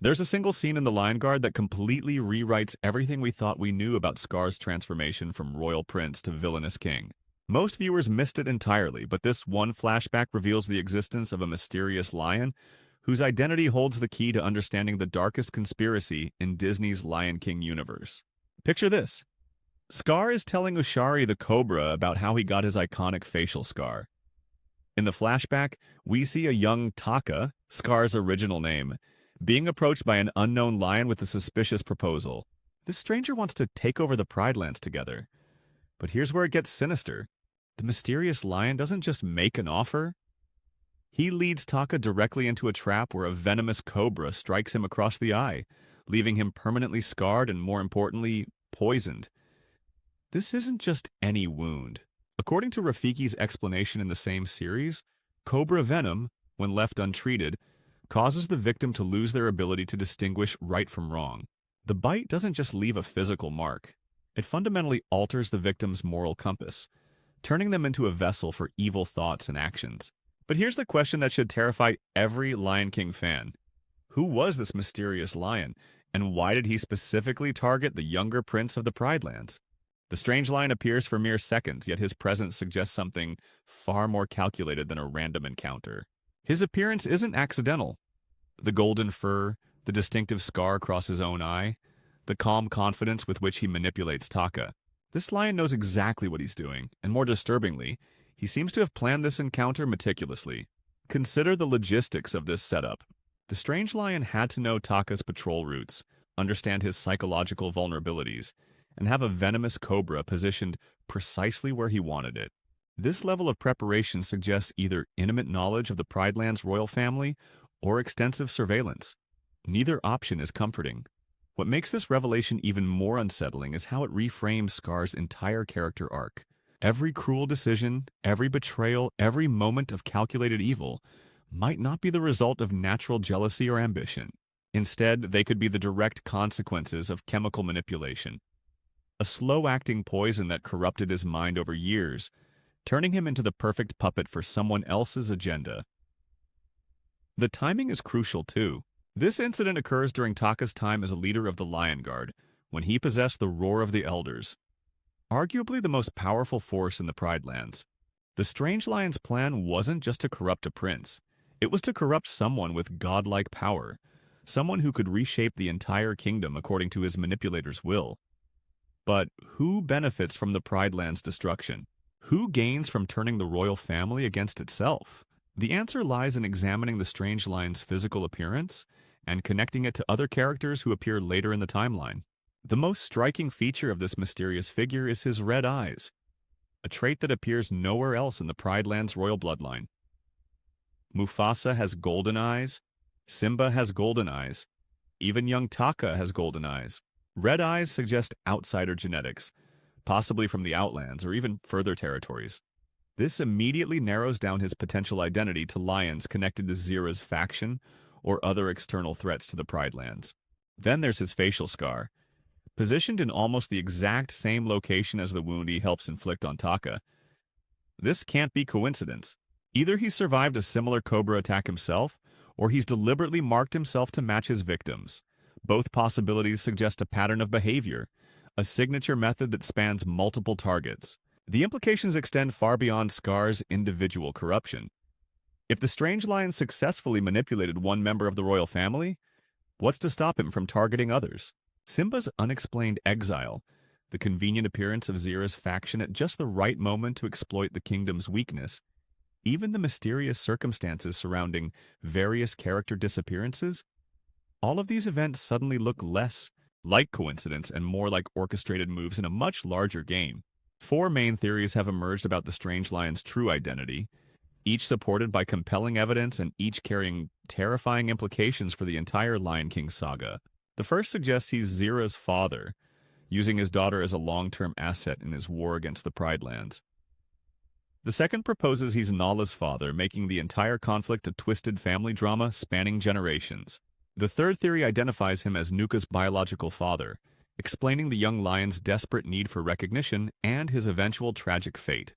There's a single scene in The Lion Guard that completely rewrites everything we thought we knew about Scar's transformation from royal prince to villainous king. Most viewers missed it entirely, but this one flashback reveals the existence of a mysterious lion whose identity holds the key to understanding the darkest conspiracy in Disney's Lion King universe. Picture this. Scar is telling Ushari the Cobra about how he got his iconic facial scar. In the flashback, we see a young Taka, Scar's original name, being approached by an unknown lion with a suspicious proposal. This stranger wants to take over the Pride Lands together. But here's where it gets sinister. The mysterious lion doesn't just make an offer. He leads Taka directly into a trap where a venomous cobra strikes him across the eye, leaving him permanently scarred and, more importantly, poisoned. This isn't just any wound. According to Rafiki's explanation in the same series, cobra venom, when left untreated, causes the victim to lose their ability to distinguish right from wrong. The bite doesn't just leave a physical mark. It fundamentally alters the victim's moral compass, turning them into a vessel for evil thoughts and actions. But here's the question that should terrify every Lion King fan. Who was this mysterious lion, and why did he specifically target the younger prince of the Pride Lands? The strange lion appears for mere seconds, yet his presence suggests something far more calculated than a random encounter. His appearance isn't accidental. The golden fur, the distinctive scar across his own eye, the calm confidence with which he manipulates Taka. This lion knows exactly what he's doing, and more disturbingly, he seems to have planned this encounter meticulously. Consider the logistics of this setup. The strange lion had to know Taka's patrol routes, understand his psychological vulnerabilities, and have a venomous cobra positioned precisely where he wanted it. This level of preparation suggests either intimate knowledge of the Pride Lands royal family or extensive surveillance. Neither option is comforting. What makes this revelation even more unsettling is how it reframes Scar's entire character arc. Every cruel decision, every betrayal, every moment of calculated evil might not be the result of natural jealousy or ambition. Instead, they could be the direct consequences of chemical manipulation. A slow-acting poison that corrupted his mind over years, turning him into the perfect puppet for someone else's agenda. The timing is crucial, too. This incident occurs during Taka's time as a leader of the Lion Guard, when he possessed the Roar of the Elders, arguably the most powerful force in the Pride Lands. The Strange Lion's plan wasn't just to corrupt a prince. It was to corrupt someone with godlike power, someone who could reshape the entire kingdom according to his manipulator's will. But who benefits from the Pride Land's destruction? Who gains from turning the royal family against itself? The answer lies in examining the Strange Lion's physical appearance and connecting it to other characters who appear later in the timeline. The most striking feature of this mysterious figure is his red eyes, a trait that appears nowhere else in the Pride Lands royal bloodline. Mufasa has golden eyes, Simba has golden eyes, even young Taka has golden eyes. Red eyes suggest outsider genetics, possibly from the Outlands or even further territories. This immediately narrows down his potential identity to lions connected to Zira's faction or other external threats to the Pride Lands. Then there's his facial scar, positioned in almost the exact same location as the wound he helps inflict on Taka. This can't be coincidence. Either he survived a similar cobra attack himself, or he's deliberately marked himself to match his victims. Both possibilities suggest a pattern of behavior, a signature method that spans multiple targets. The implications extend far beyond Scar's individual corruption. If the Strange Lion successfully manipulated one member of the royal family, what's to stop him from targeting others? Simba's unexplained exile, the convenient appearance of Zira's faction at just the right moment to exploit the kingdom's weakness, even the mysterious circumstances surrounding various character disappearances, all of these events suddenly look less like coincidence and more like orchestrated moves in a much larger game. 4 main theories have emerged about the Strange Lion's true identity, each supported by compelling evidence and each carrying terrifying implications for the entire Lion King saga. The first suggests he's Zira's father, using his daughter as a long-term asset in his war against the Pride Lands. The second proposes he's Nala's father, making the entire conflict a twisted family drama spanning generations. The third theory identifies him as Nuka's biological father, explaining the young lion's desperate need for recognition and his eventual tragic fate.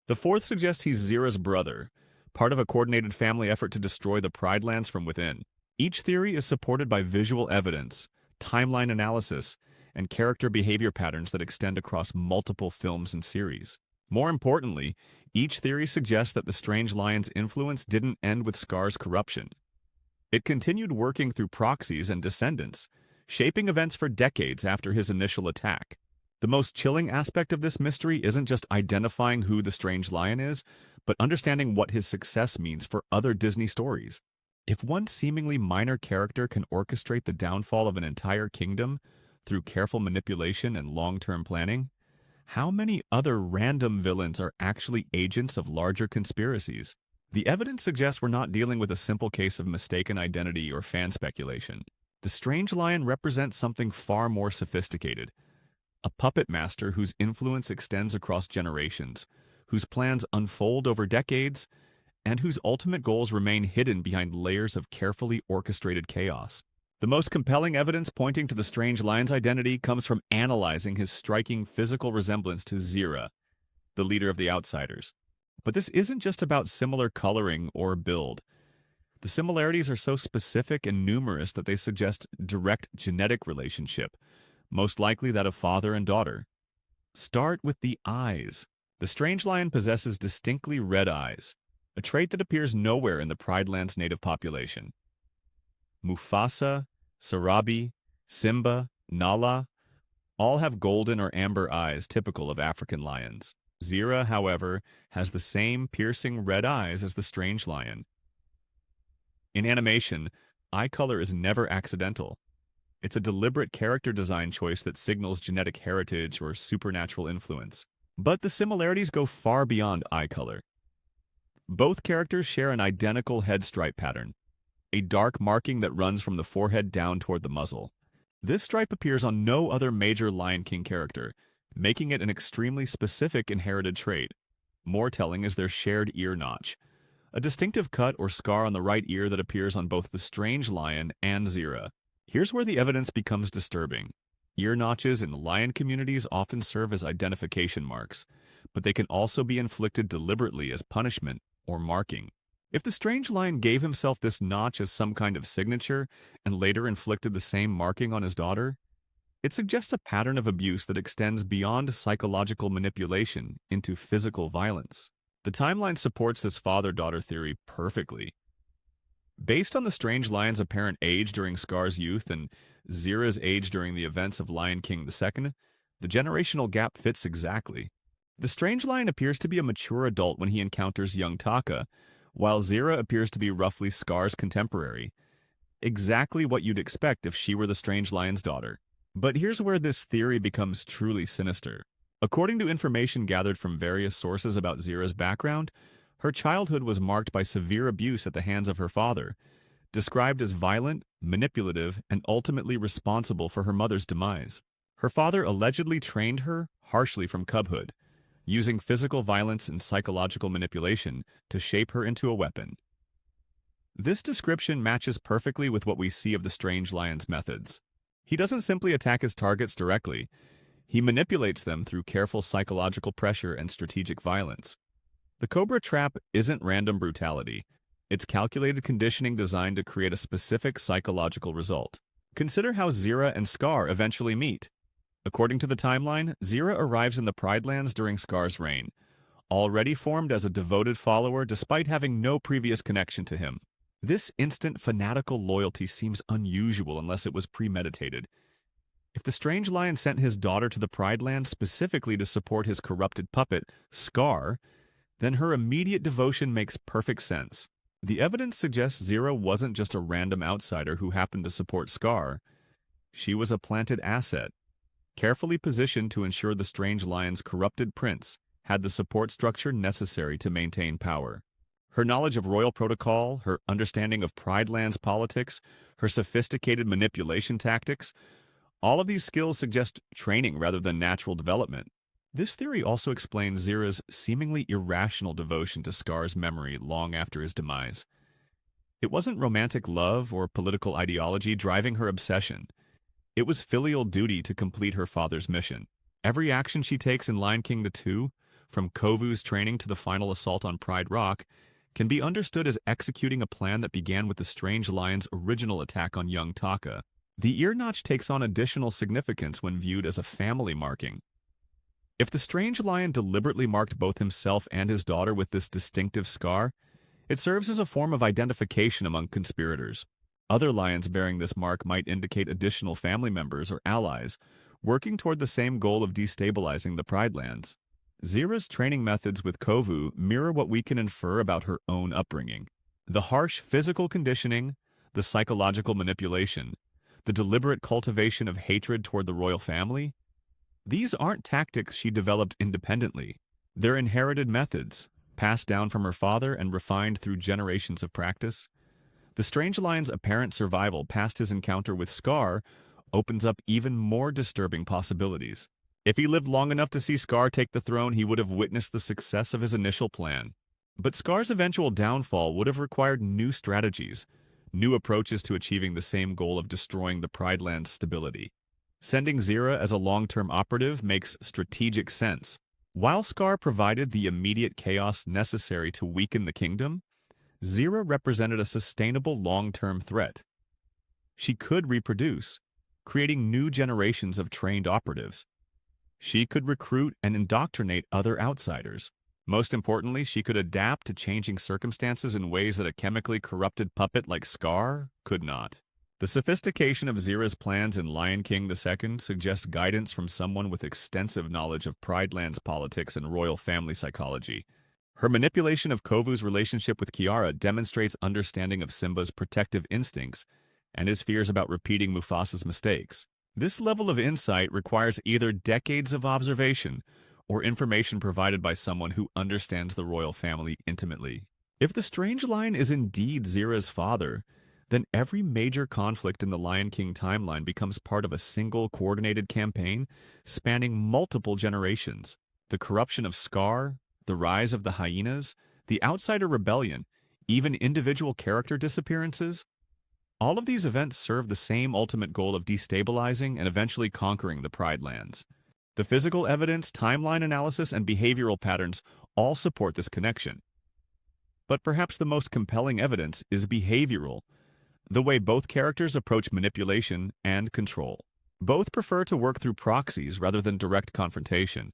The fourth suggests he's Zira's brother, part of a coordinated family effort to destroy the Pride Lands from within. Each theory is supported by visual evidence, timeline analysis, and character behavior patterns that extend across multiple films and series. More importantly, each theory suggests that the strange lion's influence didn't end with Scar's corruption. It continued working through proxies and descendants, shaping events for decades after his initial attack. The most chilling aspect of this mystery isn't just identifying who the strange lion is, but understanding what his success means for other Disney stories. If one seemingly minor character can orchestrate the downfall of an entire kingdom through careful manipulation and long-term planning, how many other random villains are actually agents of larger conspiracies? The evidence suggests we're not dealing with a simple case of mistaken identity or fan speculation. The strange lion represents something far more sophisticated. A puppet master whose influence extends across generations, whose plans unfold over decades, and whose ultimate goals remain hidden behind layers of carefully orchestrated chaos. The most compelling evidence pointing to the strange lion's identity comes from analyzing his striking physical resemblance to Zira, the leader of the Outsiders. But this isn't just about similar coloring or build. The similarities are so specific and numerous that they suggest direct genetic relationship, most likely that of father and daughter. Start with the eyes. The strange lion possesses distinctly red eyes, a trait that appears nowhere in the Pride Land's native population. Mufasa, Sarabi, Simba, Nala all have golden or amber eyes typical of African lions. Zira, however, has the same piercing red eyes as the strange lion. In animation, eye color is never accidental. It's a deliberate character design choice that signals genetic heritage or supernatural influence. But the similarities go far beyond eye color. Both characters share an identical head stripe pattern, a dark marking that runs from the forehead down toward the muzzle. This stripe appears on no other major Lion King character, making it an extremely specific inherited trait. More telling is their shared ear notch, a distinctive cut or scar on the right ear that appears on both the strange lion and Zira. Here's where the evidence becomes disturbing. Ear notches in lion communities often serve as identification marks, but they can also be inflicted deliberately as punishment or marking. If the strange lion gave himself this notch as some kind of signature and later inflicted the same marking on his daughter, it suggests a pattern of abuse that extends beyond psychological manipulation into physical violence. The timeline supports this father-daughter theory perfectly. Based on the strange lion's apparent age during Scar's youth and Zira's age during the events of Lion King II, the generational gap fits exactly. The strange lion appears to be a mature adult when he encounters young Taka, while Zira appears to be roughly Scar's contemporary. Exactly what you'd expect if she were the strange lion's daughter. But here's where this theory becomes truly sinister. According to information gathered from various sources about Zira's background, her childhood was marked by severe abuse at the hands of her father, described as violent, manipulative, and ultimately responsible for her mother's demise. Her father allegedly trained her harshly from cubhood, using physical violence and psychological manipulation to shape her into a weapon. This description matches perfectly with what we see of the strange lion's methods. He doesn't simply attack his targets directly. He manipulates them through careful psychological pressure and strategic violence. The Cobra trap isn't random brutality. It's calculated conditioning designed to create a specific psychological result. Consider how Zira and Scar eventually meet. According to the timeline, Zira arrives in the Pride Lands during Scar's reign, already formed as a devoted follower despite having no previous connection to him. This instant fanatical loyalty seems unusual unless it was premeditated. If the strange lion sent his daughter to the Pride Lands specifically to support his corrupted puppet, Scar, then her immediate devotion makes perfect sense. The evidence suggests Zira wasn't just a random outsider who happened to support Scar. She was a planted asset, carefully positioned to ensure the strange lion's corrupted prince had the support structure necessary to maintain power. Her knowledge of royal protocol, her understanding of Pride Lands politics, her sophisticated manipulation tactics, all of these skills suggest training rather than natural development. This theory also explains Zira's seemingly irrational devotion to Scar's memory long after his demise. It wasn't romantic love or political ideology driving her obsession. It was filial duty to complete her father's mission. Every action she takes in Lion King II, from Kovu's training to the final assault on Pride Rock, can be understood as executing a plan that began with the strange lion's original attack on young Taka. The ear notch takes on additional significance when viewed as a family marking. If the strange lion deliberately marked both himself and his daughter with this distinctive scar, it serves as a form of identification among conspirators. Other lions bearing this mark might indicate additional family members or allies, working toward the same goal of destabilizing the Pride Lands. Zira's training methods with Kovu mirror what we can infer about her own upbringing. The harsh physical conditioning, the psychological manipulation, the deliberate cultivation of hatred toward the royal family, these aren't tactics she developed independently. They're inherited methods, passed down from her father and refined through generations of practice. The strange lion's apparent survival past his encounter with Scar opens up even more disturbing possibilities. If he lived long enough to see Scar take the throne, he would have witnessed the success of his initial plan. But Scar's eventual downfall would have required new strategies, new approaches to achieving the same goal of destroying the Pride Land's stability. Sending Zira as a long-term operative makes strategic sense. While Scar provided the immediate chaos necessary to weaken the kingdom, Zira represented a sustainable long-term threat. She could reproduce, creating new generations of trained operatives. She could recruit and indoctrinate other outsiders. Most importantly, she could adapt to changing circumstances in ways that a chemically corrupted puppet like Scar could not. The sophistication of Zira's plans in Lion King II suggests guidance from someone with extensive knowledge of Pride Lands politics and royal family psychology. Her manipulation of Kovu's relationship with Kiara demonstrates understanding of Simba's protective instincts and his fears about repeating Mufasa's mistakes. This level of insight requires either decades of observation or information provided by someone who understands the royal family intimately. If the strange lion is indeed Zira's father, then every major conflict in the Lion King timeline becomes part of a single coordinated campaign spanning multiple generations. The corruption of Scar, the rise of the hyenas, the outsider rebellion, even individual character disappearances, all of these events serve the same ultimate goal of destabilizing and eventually conquering the Pride Lands. The physical evidence, timeline analysis, and behavioral patterns all support this connection. But perhaps the most compelling evidence is behavioral, the way both characters approach manipulation and control. Both prefer to work through proxies rather than direct confrontation.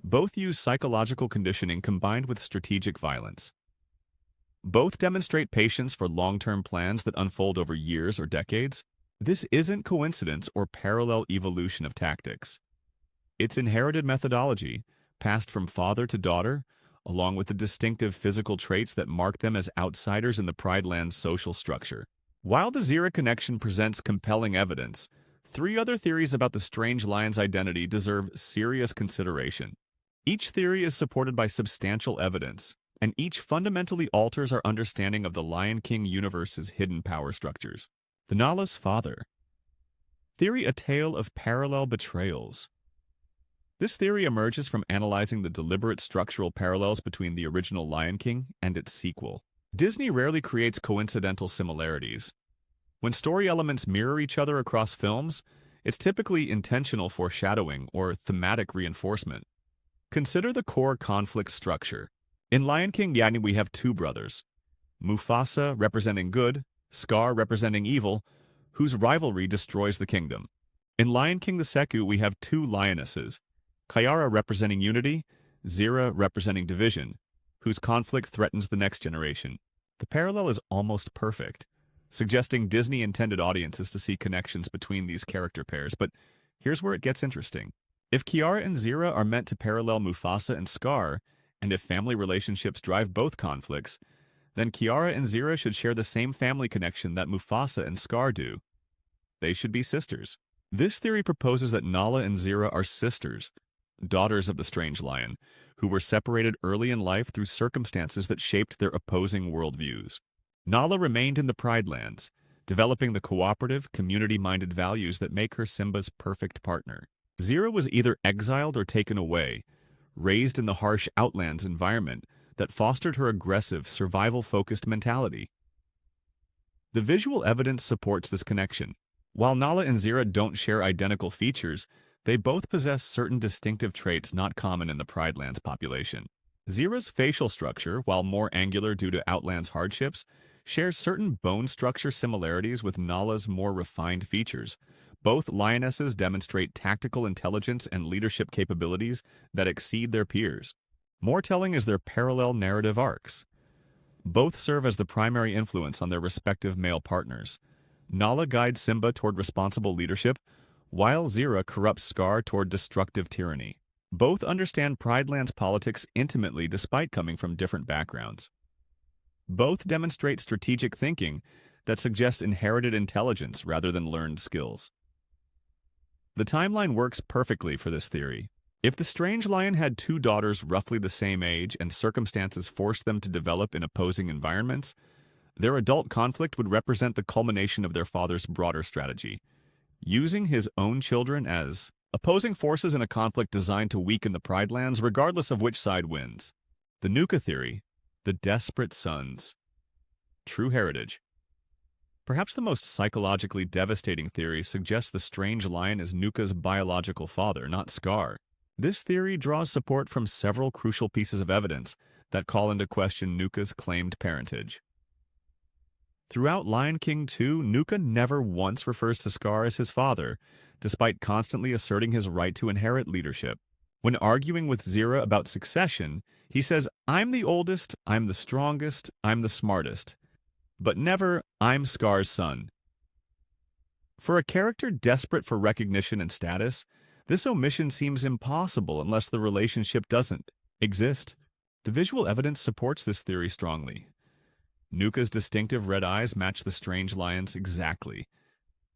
Both use psychological conditioning combined with strategic violence. Both demonstrate patience for long-term plans that unfold over years or decades. This isn't coincidence or parallel evolution of tactics. It's inherited methodology, passed from father to daughter, along with the distinctive physical traits that mark them as outsiders in the Pride Land's social structure. While the Zira connection presents compelling evidence, 3 other theories about the strange lion's identity deserve serious consideration. Each theory is supported by substantial evidence, and each fundamentally alters our understanding of the Lion King universe's hidden power structures. The Nala's father. Theory: a tale of parallel betrayals. This theory emerges from analyzing the deliberate structural parallels between the original Lion King and its sequel. Disney rarely creates coincidental similarities. When story elements mirror each other across films, it's typically intentional foreshadowing or thematic reinforcement. Consider the core conflict structure. In Lion King Yani, we have 2 brothers, Mufasa representing good, Scar representing evil, whose rivalry destroys the kingdom. In Lion King the Seku, we have 2 lionesses, Kiara representing unity, Zira representing division, whose conflict threatens the next generation. The parallel is almost perfect, suggesting Disney intended audiences to see connections between these character pairs, but here's where it gets interesting. If Kiara and Zira are meant to parallel Mufasa and Scar, and if family relationships drive both conflicts, then Kiara and Zira should share the same family connection that Mufasa and Scar do. They should be sisters. This theory proposes that Nala and Zira are sisters, daughters of the strange lion, who were separated early in life through circumstances that shaped their opposing worldviews. Nala remained in the Pride Lands, developing the cooperative, community-minded values that make her Simba's perfect partner. Zira was either exiled or taken away, raised in the harsh Outlands environment that fostered her aggressive, survival-focused mentality. The visual evidence supports this connection. While Nala and Zira don't share identical features, they both possess certain distinctive traits not common in the Pride Lands population. Zira's facial structure, while more angular due to Outland's hardships, shares certain bone structure similarities with Nala's more refined features. Both lionesses demonstrate tactical intelligence and leadership capabilities that exceed their peers. More telling is their parallel narrative arcs. Both serve as the primary influence on their respective male partners. Nala guides Simba toward responsible leadership, while Zira corrupts Scar toward destructive tyranny. Both understand Prideland's politics intimately despite coming from different backgrounds. Both demonstrate strategic thinking that suggests inherited intelligence rather than learned skills. The timeline works perfectly for this theory. If the strange lion had two daughters roughly the same age and circumstances forced them to develop in opposing environments, their adult conflict would represent the culmination of their father's broader strategy, using his own children as opposing forces in a conflict designed to weaken the Pridelands regardless of which side wins. The Nuka theory, the desperate sons. True heritage. Perhaps the most psychologically devastating theory suggests the strange lion is Nuka's biological father, not Scar. This theory draws support from several crucial pieces of evidence that call into question Nuka's claimed parentage. Throughout Lion King 2, Nuka never once refers to Scar as his father, despite constantly asserting his right to inherit leadership. When arguing with Zira about succession, he says, "I'm the oldest, I'm the strongest, I'm the smartest," but never, "I'm Scar's son." For a character desperate for recognition and status, this omission seems impossible unless the relationship doesn't exist. The visual evidence supports this theory strongly. Nuka's distinctive red eyes match the strange lion's exactly,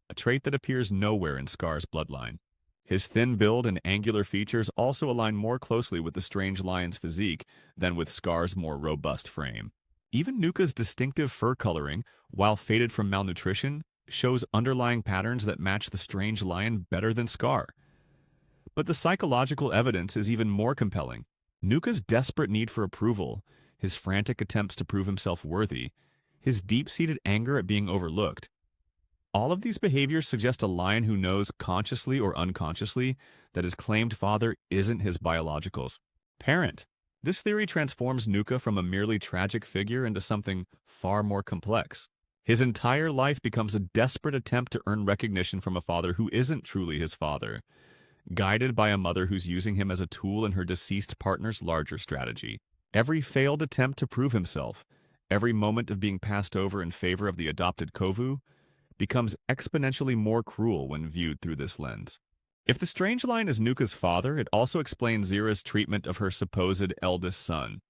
a trait that appears nowhere in Scar's bloodline. His thin build and angular features also align more closely with the strange lion's physique than with Scar's more robust frame. Even Nuka's distinctive fur coloring, while faded from malnutrition, shows underlying patterns that match the strange lion better than Scar. But the psychological evidence is even more compelling. Nuka's desperate need for approval, his frantic attempts to prove himself worthy, his deep-seated anger at being overlooked. All of these behaviors suggest a lion who knows, consciously or unconsciously, that his claimed father isn't his biological parent. This theory transforms Nuka from a merely tragic figure into something far more complex. His entire life becomes a desperate attempt to earn recognition from a father who isn't truly his father, guided by a mother who's using him as a tool in her deceased partner's larger strategy. Every failed attempt to prove himself, every moment of being passed over in favor of the adopted Kovu, becomes exponentially more cruel when viewed through this lens. If the strange lion is Nuka's father, it also explains Zira's treatment of her supposed eldest son.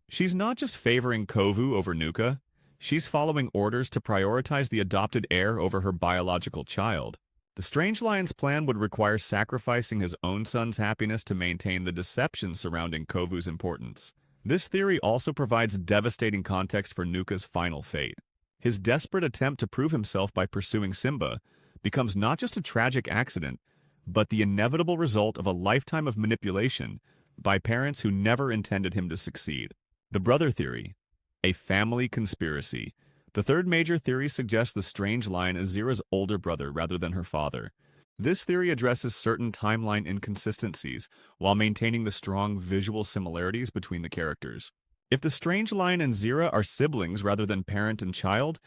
She's not just favoring Kovu over Nuka, she's following orders to prioritize the adopted heir over her biological child. The strange lion's plan would require sacrificing his own son's happiness to maintain the deception surrounding Kovu's importance. This theory also provides devastating context for Nuka's final fate. His desperate attempt to prove himself by pursuing Simba becomes not just a tragic accident, but the inevitable result of a lifetime of manipulation by parents who never intended him to succeed. The brother theory, a family conspiracy. The third major theory suggests the strange lion is Zira's older brother rather than her father. This theory addresses certain timeline inconsistencies while maintaining the strong visual similarities between the characters. If the strange lion and Zira are siblings rather than parent and child,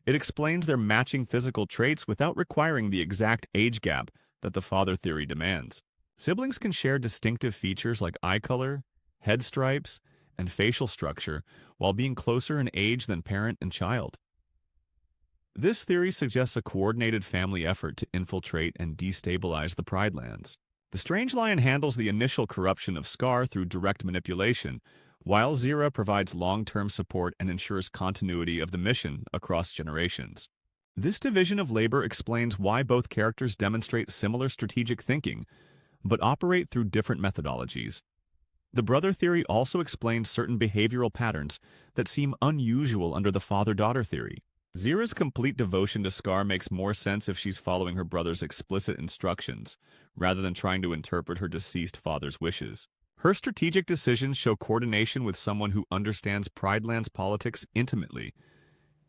it explains their matching physical traits without requiring the exact age gap that the father theory demands. Siblings can share distinctive features like eye color, head stripes, and facial structure while being closer in age than parent and child. This theory suggests a coordinated family effort to infiltrate and destabilize the Pridelands. The strange lion handles the initial corruption of Scar through direct manipulation, while Zira provides long-term support and ensures continuity of the mission across generations. This division of labor explains why both characters demonstrate similar strategic thinking, but operate through different methodologies. The brother theory also explains certain behavioral patterns that seem unusual under the father-daughter theory. Zira's complete devotion to Scar makes more sense if she's following her brother's explicit instructions, rather than trying to interpret her deceased father's wishes. Her strategic decisions show coordination with someone who understands Prideland's politics intimately.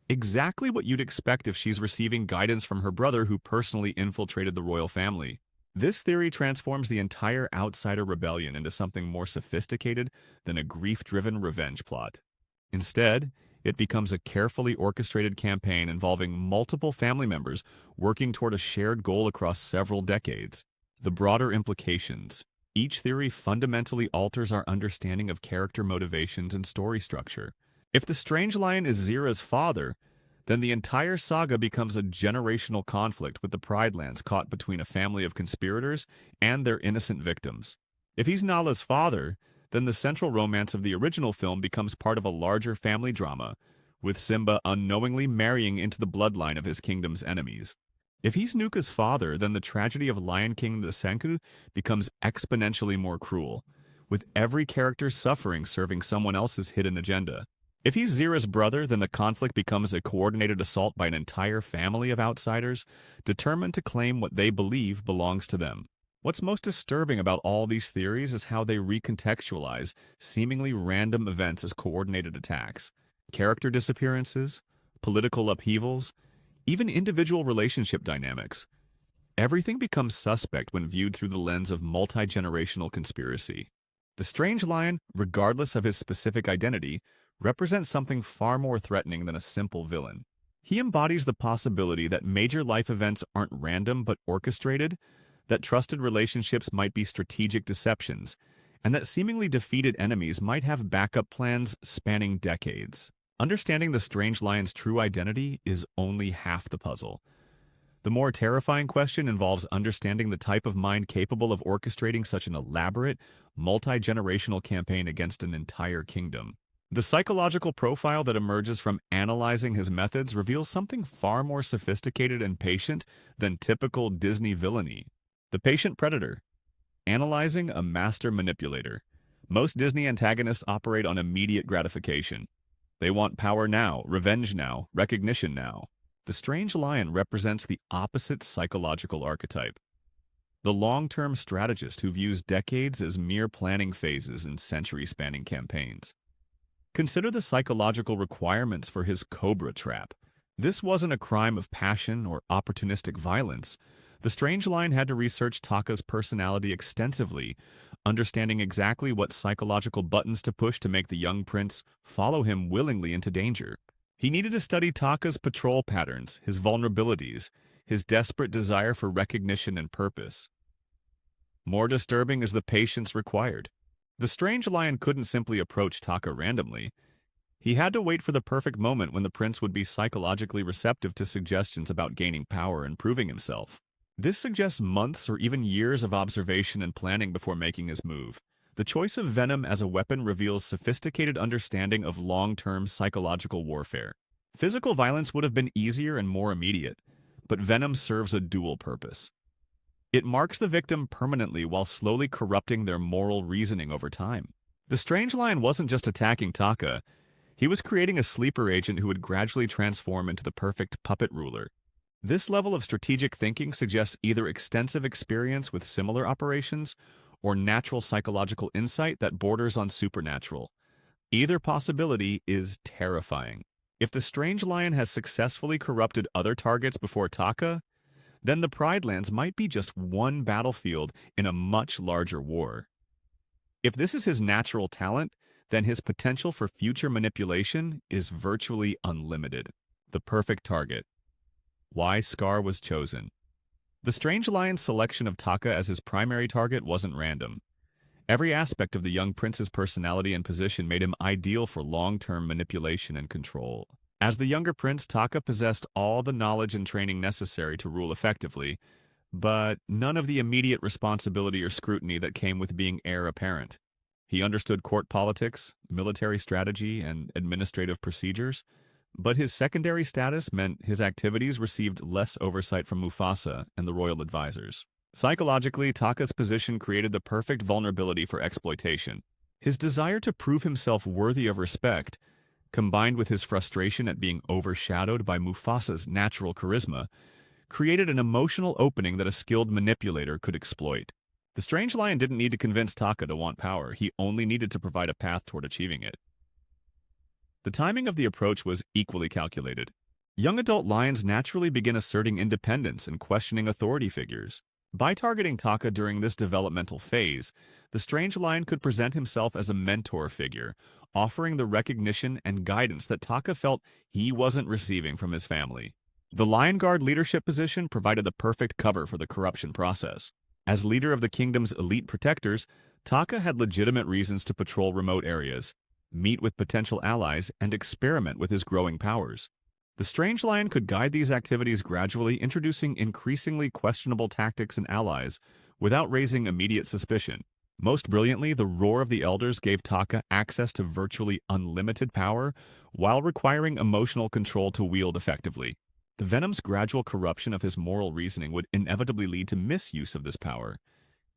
Exactly what you'd expect if she's receiving guidance from her brother who personally infiltrated the royal family. This theory transforms the entire outsider rebellion into something more sophisticated than a grief-driven revenge plot. Instead, it becomes a carefully orchestrated campaign involving multiple family members working toward a shared goal across several decades. The broader implications. Each theory fundamentally alters our understanding of character motivations and story structure. If the strange lion is Zira's father, then the entire saga becomes a generational conflict with the Pride Lands caught between a family of conspirators and their innocent victims. If he's Nala's father, then the central romance of the original film becomes part of a larger family drama, with Simba unknowingly marrying into the bloodline of his kingdom's enemies. If he's Nuka's father, then the tragedy of Lion King the Senku becomes exponentially more cruel, with every character's suffering serving someone else's hidden agenda. If he's Zira's brother, then the conflict becomes a coordinated assault by an entire family of outsiders, determined to claim what they believe belongs to them. What's most disturbing about all these theories is how they recontextualize seemingly random events as coordinated attacks. Character disappearances, political upheavals, even individual relationship dynamics. Everything becomes suspect when viewed through the lens of multi-generational conspiracy. The strange lion, regardless of his specific identity, represents something far more threatening than a simple villain. He embodies the possibility that major life events aren't random but orchestrated, that trusted relationships might be strategic deceptions, and that seemingly defeated enemies might have backup plans spanning decades. Understanding the strange lion's true identity is only half the puzzle. The more terrifying question involves understanding the type of mind capable of orchestrating such an elaborate, multi-generational campaign against an entire kingdom. The psychological profile that emerges from analyzing his methods reveals something far more sophisticated and patient than typical Disney villainy. The patient predator. Analyzing a master manipulator. Most Disney antagonists operate on immediate gratification. They want power now, revenge now, recognition now. The strange lion represents the opposite psychological archetype. The long-term strategist who views decades as mere planning phases in century-spanning campaigns. Consider the psychological requirements for his cobra trap. This wasn't a crime of passion or opportunistic violence. The strange lion had to research Taka's personality extensively, understanding exactly what psychological buttons to push to make the young prince follow him willingly into danger. He needed to study Taka's patrol patterns, his vulnerabilities, his desperate desire for recognition and purpose. More disturbing is the patience required. The strange lion couldn't simply approach Taka randomly. He had to wait for the perfect moment when the prince would be psychologically receptive to suggestions about gaining power and proving himself. This suggests months or even years of observation and planning before making his move. The choice of venom as a weapon reveals sophisticated understanding of long-term psychological warfare. Physical violence would have been easier and more immediate, but venom serves a dual purpose. It marks the victim permanently while slowly corrupting their moral reasoning over time. The strange lion wasn't just attacking Taka. He was creating a sleeper agent who would gradually transform into the perfect puppet ruler. This level of strategic thinking suggests either extensive experience with similar operations or natural psychological insight that borders on supernatural. Either possibility is terrifying. If the strange lion has successfully corrupted other targets before Taka, then the Pride Lands might be just one battlefield in a much larger war. If this is his natural talent, then his potential for future manipulation is virtually unlimited. The perfect target. Why Scar was chosen. The strange lion's selection of Taka as his primary target wasn't random. Every aspect of the young prince's personality and position made him ideal for long-term manipulation and control. As the younger prince, Taka possessed all the knowledge and training necessary to rule effectively, but none of the immediate responsibility or scrutiny that came with being heir apparent. He understood court politics, military strategy, and administrative procedures, but his secondary status meant his activities received less oversight from Mufasa and the royal advisors. Psychologically, Taka's position created the perfect vulnerability for exploitation. His desire to prove himself worthy of respect, combined with his frustration at being overshadowed by Mufasa's natural charisma, created an emotional opening that a skilled manipulator could exploit. The strange lion didn't need to convince Taka to want power, he only needed to provide a path toward achieving it. The timing of the approach was equally calculated. Young adult lions naturally begin asserting independence and questioning authority figures. By targeting Taka during this developmental phase, the strange lion could present himself as a mentor figure, offering the recognition and guidance that Taka felt he wasn't receiving from his family. The Lion Guard leadership position provided the perfect cover for the corruption process. As leader of the kingdom's elite protectors, Taka had legitimate reasons to patrol remote areas, meet with potential allies, and experiment with his growing powers. The Strange Lion could guide these activities gradually, introducing increasingly questionable tactics and allies without raising immediate suspicion. Most brilliantly, the Roar of the Elders gave Taka access to virtually unlimited power while requiring emotional control to wield effectively. The Venom's gradual corruption of his moral reasoning would inevitably lead to misuse of this power,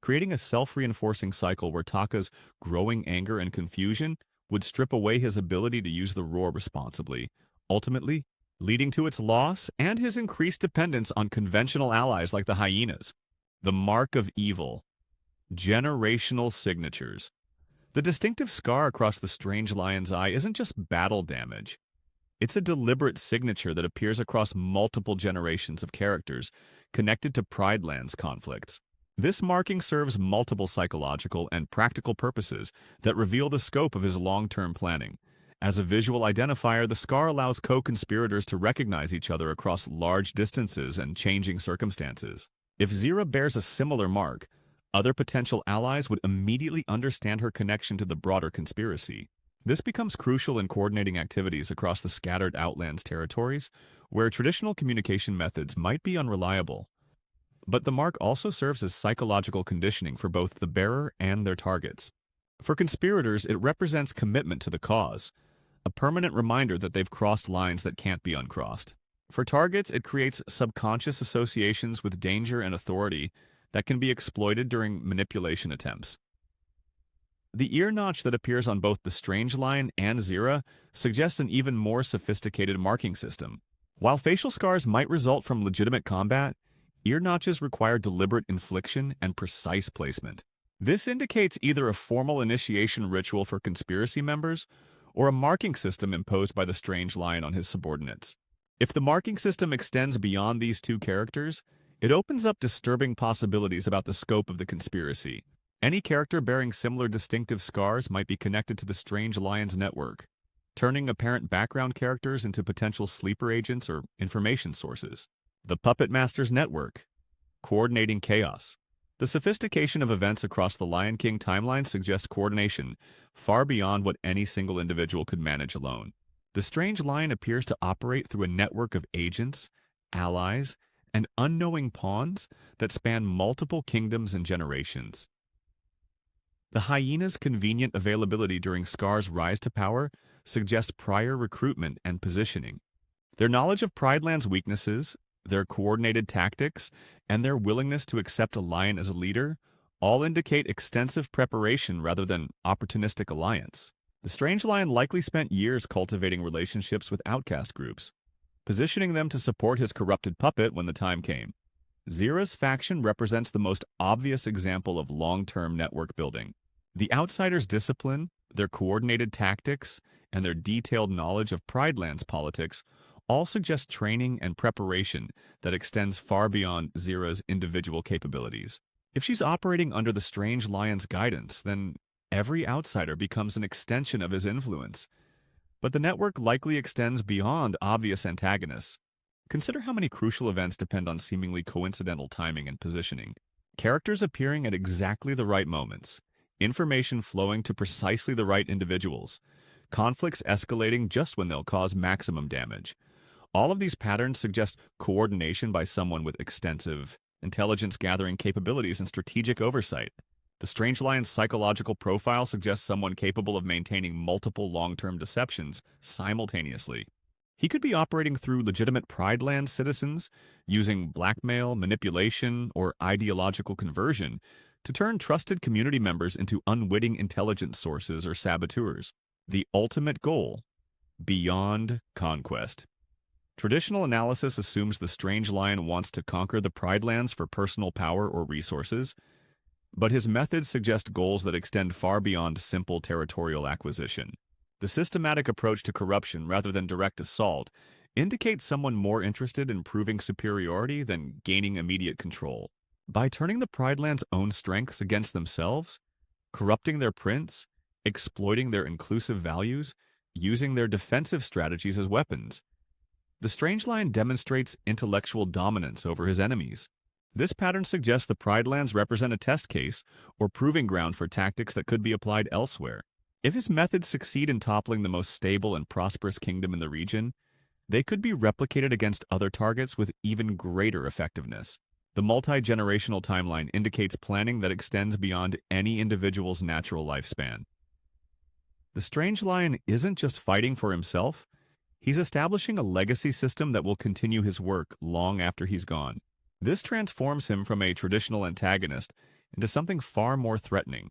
creating a self-reinforcing cycle where Taka's growing anger and confusion would strip away his ability to use the Roar responsibly, ultimately leading to its loss and his increased dependence on conventional allies like the hyenas. The Mark of Evil. Generational signatures. The distinctive scar across the strange lion's eye isn't just battle damage. It's a deliberate signature that appears across multiple generations of characters connected to Pridelands conflicts. This marking serves multiple psychological and practical purposes that reveal the scope of his long-term planning. As a visual identifier, the scar allows co-conspirators to recognize each other across large distances and changing circumstances. If Zira bears a similar mark, other potential allies would immediately understand her connection to the broader conspiracy. This becomes crucial in coordinating activities across the scattered Outlands territories, where traditional communication methods might be unreliable. But the mark also serves as psychological conditioning for both the bearer and their targets. For conspirators, it represents commitment to the cause, a permanent reminder that they've crossed lines that can't be uncrossed. For targets, it creates subconscious associations with danger and authority that can be exploited during manipulation attempts. The ear notch that appears on both the Strange Lion and Zira suggests an even more sophisticated marking system. While facial scars might result from legitimate combat, ear notches require deliberate infliction and precise placement. This indicates either a formal initiation ritual for conspiracy members or a marking system imposed by the Strange Lion on his subordinates. If the marking system extends beyond these two characters, it opens up disturbing possibilities about the scope of the conspiracy. Any character bearing similar distinctive scars might be connected to the Strange Lion's network, turning apparent background characters into potential sleeper agents or information sources. The Puppet Master's network. Coordinating chaos. The sophistication of events across the Lion King timeline suggests coordination far beyond what any single individual could manage alone. The Strange Lion appears to operate through a network of agents, allies, and unknowing pawns that span multiple kingdoms and generations. The hyena's convenient availability during Scar's rise to power suggests prior recruitment and positioning. Their knowledge of Prideland's weaknesses, their coordinated tactics, and their willingness to accept a lion as a leader all indicate extensive preparation rather than opportunistic alliance. The Strange Lion likely spent years cultivating relationships with outcast groups, positioning them to support his corrupted puppet when the time came. Zira's faction represents the most obvious example of long-term network building. The outsiders' discipline, their coordinated tactics, and their detailed knowledge of Prideland's politics all suggest training and preparation that extends far beyond Zira's individual capabilities. If she's operating under the Strange Lion's guidance, then every outsider becomes an extension of his influence. But the network likely extends beyond obvious antagonists. Consider how many crucial events depend on seemingly coincidental timing and positioning. Characters appearing at exactly the right moments, information flowing to precisely the right individuals, conflicts escalating just when they'll cause maximum damage. All of these patterns suggest coordination by someone with extensive intelligence-gathering capabilities and strategic oversight. The Strange Lion's psychological profile suggests someone capable of maintaining multiple long-term deceptions simultaneously. He could be operating through legitimate Prideland citizens, using blackmail, manipulation, or ideological conversion to turn trusted community members into unwitting intelligence sources or saboteurs. The ultimate goal: beyond conquest. Traditional analysis assumes the Strange Lion wants to conquer the Pridelands for personal power or resources, but his methods suggest goals that extend far beyond simple territorial acquisition. The systematic approach to corruption rather than direct assault indicates someone more interested in proving superiority than gaining immediate control. By turning the Prideland's own strengths against themselves, corrupting their prince, exploiting their inclusive values, using their defensive strategies as weapons, the Strange Lion demonstrates intellectual dominance over his enemies. This pattern suggests the Pridelands represent a test case or proving ground for tactics that could be applied elsewhere. If his methods succeed in toppling the most stable and prosperous kingdom in the region, they could be replicated against other targets with even greater effectiveness. The multi-generational timeline indicates planning that extends beyond any individual's natural lifespan. The Strange Lion isn't just fighting for himself, he's establishing a legacy system that will continue his work long after he's gone. This transforms him from a traditional antagonist into something far more threatening.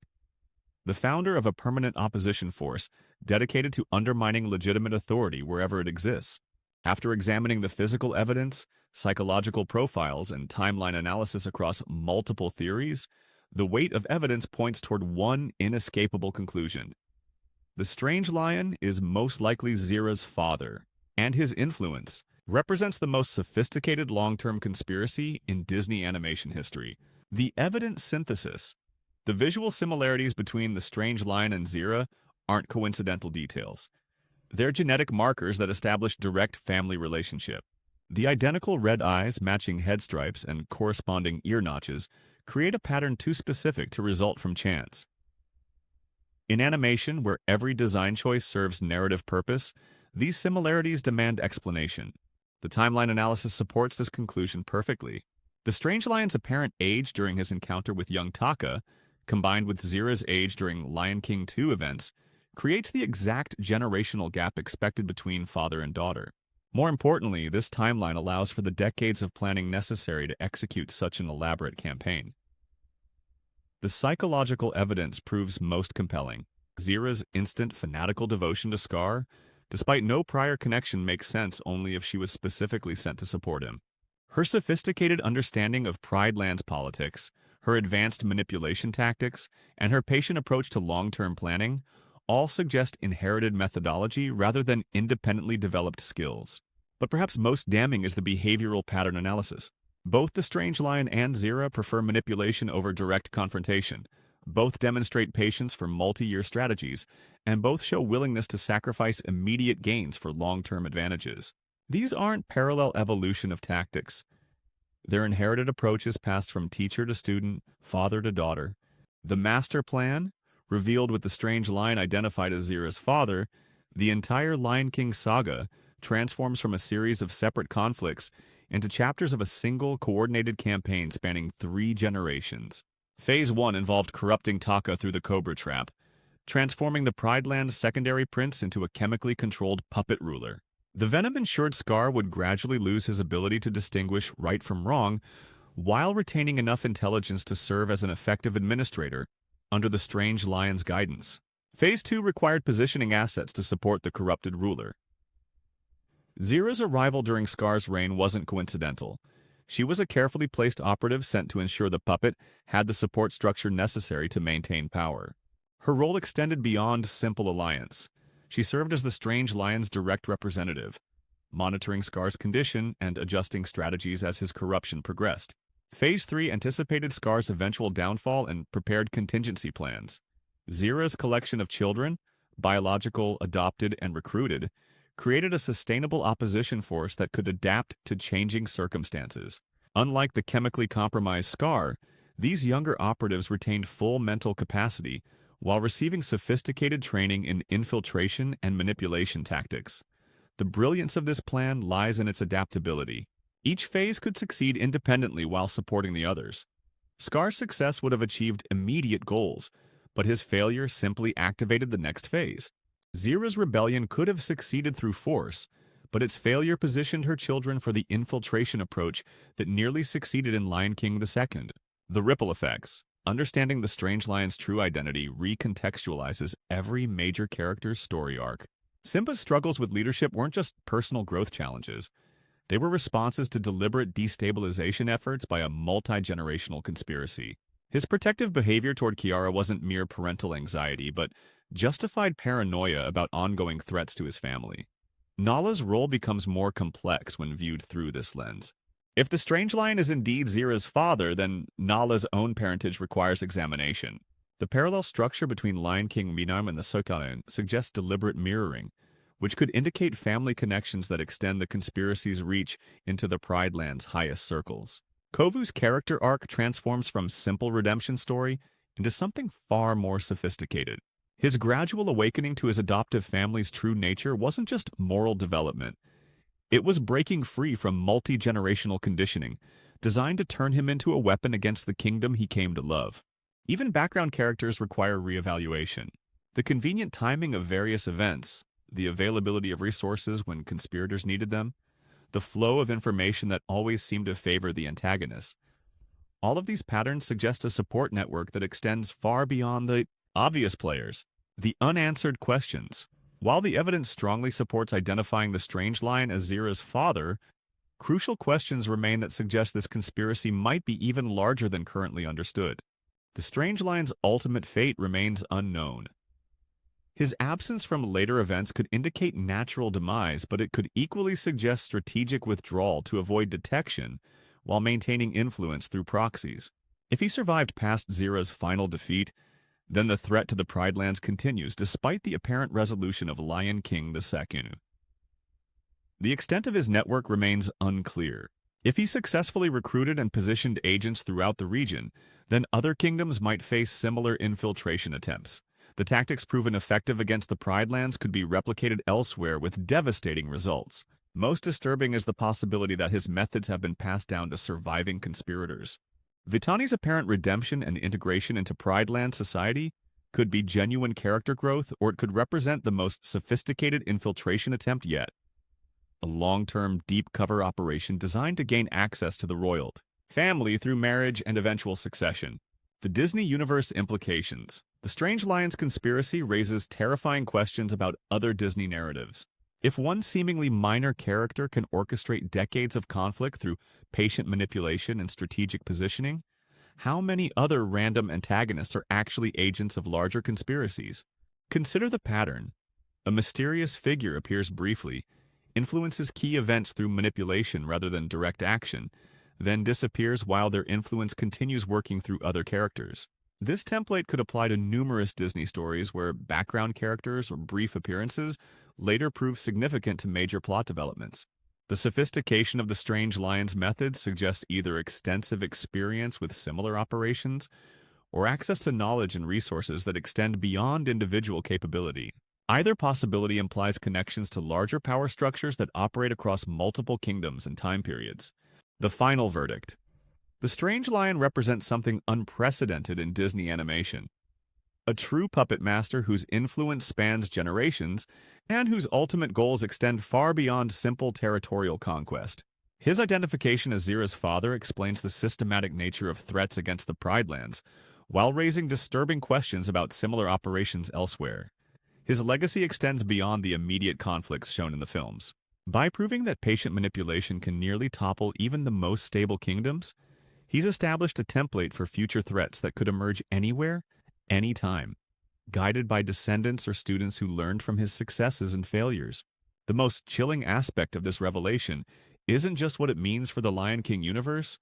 The founder of a permanent opposition force dedicated to undermining legitimate authority wherever it exists. After examining the physical evidence, psychological profiles, and timeline analysis across multiple theories, the weight of evidence points toward one inescapable conclusion. The Strange Lion is most likely Zira's father, and his influence represents the most sophisticated long-term conspiracy in Disney animation history. The evidence synthesis. The visual similarities between the Strange Lion and Zira aren't coincidental details. They're genetic markers that establish direct family relationship. The identical red eyes matching head stripes and corresponding ear notches create a pattern too specific to result from chance. In animation, where every design choice serves narrative purpose, these similarities demand explanation. The timeline analysis supports this conclusion perfectly. The Strange Lion's apparent age during his encounter with young Taka, combined with Zira's age during Lion King 2 events, creates the exact generational gap expected between father and daughter. More importantly, this timeline allows for the decades of planning necessary to execute such an elaborate campaign. The psychological evidence proves most compelling. Zira's instant fanatical devotion to Scar, despite no prior connection, makes sense only if she was specifically sent to support him. Her sophisticated understanding of Prideland's politics, her advanced manipulation tactics, and her patient approach to long-term planning all suggest inherited methodology rather than independently developed skills. But perhaps most damning is the behavioral pattern analysis. Both the Strange Lion and Zira prefer manipulation over direct confrontation. Both demonstrate patience for multi-year strategies, and both show willingness to sacrifice immediate gains for long-term advantages. These aren't parallel evolution of tactics. They're inherited approaches passed from teacher to student, father to daughter. The master plan, revealed with the Strange Lion identified as Zira's father, the entire Lion King saga transforms from a series of separate conflicts into chapters of a single coordinated campaign spanning 3 generations. Phase 1 involved corrupting Taka through the Cobra Trap, transforming the Prideland's secondary prince into a chemically controlled puppet ruler. The venom-insured Scar would gradually lose his ability to distinguish right from wrong, while retaining enough intelligence to serve as an effective administrator under the Strange Lion's guidance. Phase 2 required positioning assets to support the corrupted ruler. Zira's arrival during Scar's reign wasn't coincidental. She was a carefully placed operative sent to ensure the puppet had the support structure necessary to maintain power. Her role extended beyond simple alliance. She served as the Strange Lion's direct representative, monitoring Scar's condition and adjusting strategies as his corruption progressed. Phase 3 anticipated Scar's eventual downfall and prepared contingency plans. Zira's collection of children, biological, adopted, and recruited, created a sustainable opposition force that could adapt to changing circumstances. Unlike the chemically compromised Scar, these younger operatives retained full mental capacity while receiving sophisticated training in infiltration and manipulation tactics. The brilliance of this plan lies in its adaptability. Each phase could succeed independently while supporting the others. Scar's success would have achieved immediate goals, but his failure simply activated the next phase. Zira's rebellion could have succeeded through force, but its failure positioned her children for the infiltration approach that nearly succeeded in Lion King II. The ripple effects. Understanding the Strange Lion's true identity recontextualizes every major character's story arc. Simba's struggles with leadership weren't just personal growth challenges. They were responses to deliberate destabilization efforts by a multi-generational conspiracy. His protective behavior toward Kiara wasn't mere parental anxiety, but justified paranoia about ongoing threats to his family. Nala's role becomes more complex when viewed through this lens. If the strange lion is indeed Zira's father, then Nala's own parentage requires examination. The parallel structure between Lion King Minam and the Sokaran suggests deliberate mirroring, which could indicate family connections that extend the conspiracy's reach into the Pride Land's highest circles. Kovu's character arc transforms from simple redemption story into something far more sophisticated. His gradual awakening to his adoptive family's true nature wasn't just moral development. It was breaking free from multi-generational conditioning, designed to turn him into a weapon against the kingdom he came to love. Even background characters require reevaluation. The convenient timing of various events, the availability of resources when conspirators needed them, the flow of information that always seemed to favor the antagonist. All of these patterns suggest a support network that extends far beyond the obvious players, the unanswered questions. While the evidence strongly supports identifying the strange lion as Zira's father, crucial questions remain that suggest this conspiracy might be even larger than currently understood. The strange lion's ultimate fate remains unknown. His absence from later events could indicate natural demise, but it could equally suggest strategic withdrawal to avoid detection while maintaining influence through proxies. If he survived past Zira's final defeat, then the threat to the Pride Lands continues despite the apparent resolution of Lion King II. The extent of his network remains unclear. If he successfully recruited and positioned agents throughout the region, then other kingdoms might face similar infiltration attempts. The tactics proven effective against the Pride Lands could be replicated elsewhere with devastating results. Most disturbing is the possibility that his methods have been passed down to surviving conspirators. Vitani's apparent redemption and integration into Pride Land society could be genuine character growth, or it could represent the most sophisticated infiltration attempt yet. A long-term, deep-cover operation designed to gain access to the royal family through marriage and eventual succession. The Disney Universe implications. The Strange Lion's conspiracy raises terrifying questions about other Disney narratives. If one seemingly minor character can orchestrate decades of conflict through patient manipulation and strategic positioning, how many other random antagonists are actually agents of larger conspiracies? Consider the pattern. A mysterious figure appears briefly, influences key events through manipulation rather than direct action, then disappears while their influence continues working through other characters. This template could apply to numerous Disney stories where background characters or brief appearances later prove significant to major plot developments. The sophistication of the Strange Lion's methods suggests either extensive experience with similar operations or access to knowledge and resources that extend beyond individual capability. Either possibility implies connections to larger power structures that operate across multiple kingdoms and time periods. The final verdict. The Strange Lion represents something unprecedented in Disney animation. A true puppet master whose influence spans generations and whose ultimate goals extend far beyond simple territorial conquest. His identification as Zira's father explains the systematic nature of threats against the Pride Lands, while raising disturbing questions about similar operations elsewhere. His legacy extends beyond the immediate conflicts shown in the films. By proving that patient manipulation can nearly topple even the most stable kingdoms, he's established a template for future threats that could emerge anywhere, anytime, guided by descendants or students who learned from his successes and failures. The most chilling aspect of this revelation isn't just what it means for the Lion King universe,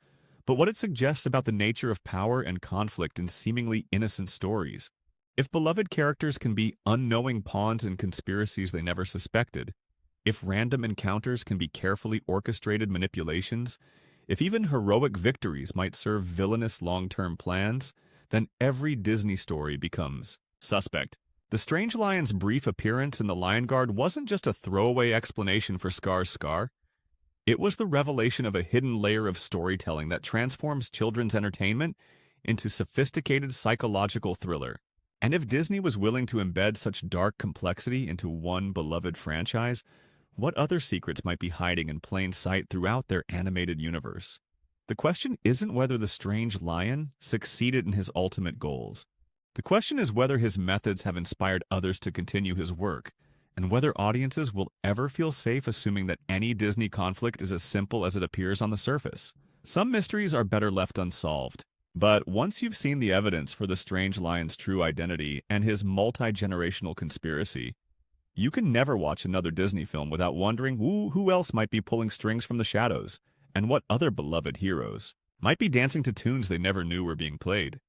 but what it suggests about the nature of power and conflict in seemingly innocent stories. If beloved characters can be unknowing pawns in conspiracies they never suspected, if random encounters can be carefully orchestrated manipulations, if even heroic victories might serve villainous long-term plans, then every Disney story becomes suspect. The Strange Lion's brief appearance in the Lion Guard wasn't just a throwaway explanation for Scar's scar. It was the revelation of a hidden layer of storytelling that transforms children's entertainment into sophisticated psychological thriller. And if Disney was willing to embed such dark complexity into one beloved franchise, what other secrets might be hiding in plain sight throughout their animated universe? The question isn't whether the Strange Lion succeeded in his ultimate goals. The question is whether his methods have inspired others to continue his work, and whether audiences will ever feel safe assuming that any Disney conflict is as simple as it appears on the surface. Some mysteries are better left unsolved, but once you've seen the evidence for the Strange Lion's true identity and his multi-generational conspiracy, you can never watch another Disney film without wondering who else might be pulling strings from the shadows. And what other beloved heroes might be dancing to tunes they never knew were being played?